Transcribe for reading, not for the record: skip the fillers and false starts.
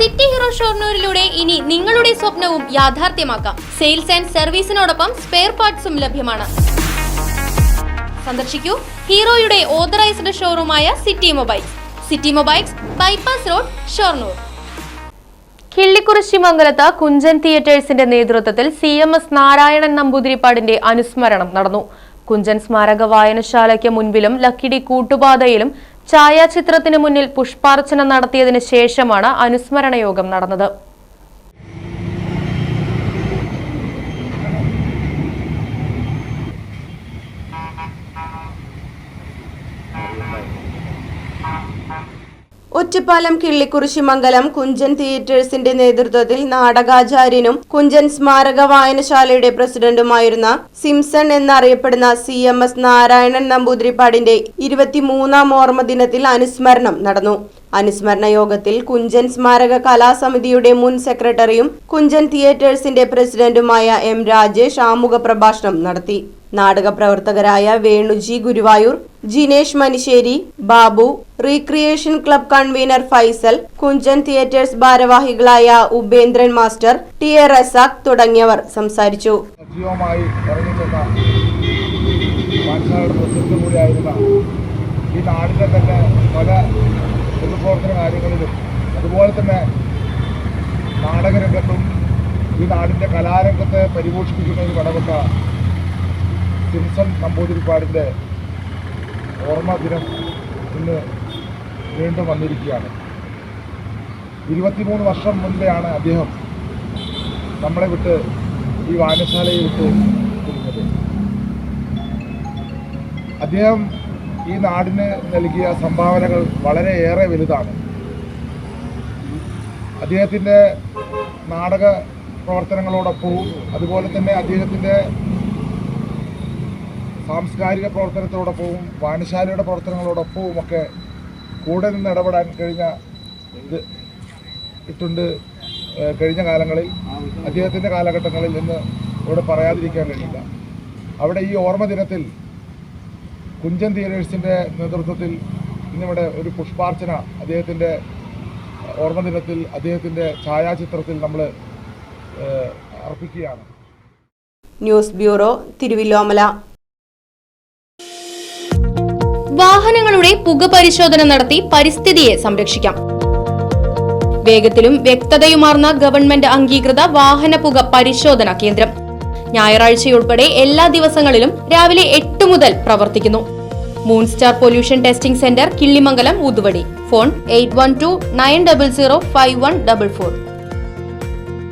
City hero ഷൊർണൂരിലൂടെ ഇനി നിങ്ങളുടെ സ്വപ്നവും യാഥാർത്ഥ്യമാക്കാം. സെയിൽസ് ആൻഡ് സർവീസിനോടൊപ്പം സ്പെയർ പാർട്സും ലഭ്യമാണ്. സന്ദർശിക്കൂ ഹീറോയുടെ ഓതറൈസ്ഡ് ഷോറൂമായ city mobiles, bypass road, Shoranur. Killikkurissi മംഗലത്ത് കുഞ്ചൻ തിയേറ്റേഴ്സിന്റെ നേതൃത്വത്തിൽ CMS നാരായണൻ നമ്പൂതിരിപ്പാടിന്റെ അനുസ്മരണം നടന്നു. കുഞ്ചൻ സ്മാരക വായനശാലയ്ക്ക് മുൻപിലും ലക്കിടി കൂട്ടുപാതയിലും ഛായാചിത്രത്തിന് മുന്നിൽ പുഷ്പാർച്ചന നടത്തിയതിനു ശേഷമാണ് അനുസ്മരണ യോഗം നടന്നത്. ഒറ്റപ്പാലം കിള്ളിക്കുറിശി മംഗലം കുഞ്ചൻ തിയേറ്റേഴ്സിന്റെ നേതൃത്വത്തിൽ നാടകാചാര്യനും കുഞ്ചൻ സ്മാരക വായനശാലയുടെ പ്രസിഡന്റുമായിരുന്ന സിംസൺ എന്നറിയപ്പെടുന്ന CMS നാരായണൻ നമ്പൂതിരിപ്പാടിന്റെ 23ാം ഓർമ്മ ദിനത്തിൽ അനുസ്മരണം നടന്നു. അനുസ്മരണ യോഗത്തിൽ കുഞ്ചൻ സ്മാരക കലാസമിതിയുടെ മുൻ സെക്രട്ടറിയും കുഞ്ചൻ തിയേറ്റേഴ്സിന്റെ പ്രസിഡന്റുമായ M. രാജേഷ് ആമുഖ പ്രഭാഷണം നടത്തി. നാടക പ്രവർത്തകരായ Venuji Guruvayur, Jinesh Manissery, Babu, recreation club convener Faisal, Kunchan theatres ഭാരവാഹികളായ ഉപേന്ദ്രൻ മാസ്റ്റർ, TA റസാഖ് തുടങ്ങിയവർ സംസാരിച്ചു. ഈ നാടിന്റെ തന്നെ പല പൊതുപ്രവർത്തന കാര്യങ്ങളിലും അതുപോലെ തന്നെ നാടകരംഗത്തും ഈ നാടിന്റെ കലാരംഗത്തെ പരിപോഷിപ്പിക്കുന്നതിന് കടപ്പെട്ട സിംസൺ നമ്പൂതിരിപ്പാടിന്റെ ഓർമ്മ ദിനം ഇന്ന് വീണ്ടും വന്നിരിക്കുകയാണ്. 23 വർഷം മുൻപെയാണ് അദ്ദേഹം നമ്മളെ വിട്ട് ഈ വായനശാലയെ വിട്ട് പോകുന്നത്. അദ്ദേഹം ഈ നാടിന് നൽകിയ സംഭാവനകൾ വളരെയേറെ വലുതാണ്. അദ്ദേഹത്തിൻ്റെ നാടക പ്രവർത്തനങ്ങളോടൊപ്പവും അതുപോലെ തന്നെ അദ്ദേഹത്തിൻ്റെ സാംസ്കാരിക പ്രവർത്തനത്തോടൊപ്പവും വായനശാലയുടെ പ്രവർത്തനങ്ങളോടൊപ്പവും ഒക്കെ കൂടെ നിന്ന് ഇടപെടാൻ കഴിഞ്ഞ കാലങ്ങളിൽ അദ്ദേഹത്തിൻ്റെ കാലഘട്ടങ്ങളിൽ എന്ന് ഇവിടെ പറയാതിരിക്കാൻ കഴിയില്ല. അവിടെ ഈ ഓർമ്മ ദിനത്തിൽ കുഞ്ചൻ തിയേറ്റേഴ്സിൻ്റെ നേതൃത്വത്തിൽ ഇന്നിവിടെ ഒരു പുഷ്പാർച്ചന അദ്ദേഹത്തിൻ്റെ ഓർമ്മ ദിനത്തിൽ അദ്ദേഹത്തിൻ്റെ ഛായാചിത്രത്തിൽ നമ്മൾ അർപ്പിക്കുകയാണ്. News bureau, Thiruvilwamala. വാഹനങ്ങളുടെ പുക പരിശോധന നടത്തി പരിസ്ഥിതിയെ സംരക്ഷിക്കാം. വേഗത്തിലും വ്യക്തതയുമാർന്ന ഗവൺമെന്റ് അംഗീകൃത വാഹന പുക പരിശോധനാ കേന്ദ്രം ഞായറാഴ്ചയുൾപ്പെടെ എല്ലാ ദിവസങ്ങളിലും രാവിലെ 8 മുതൽ പ്രവർത്തിക്കുന്നു. Moonstar pollution testing centre, Killimangalam, Oothuvadi. Phone 8129005144.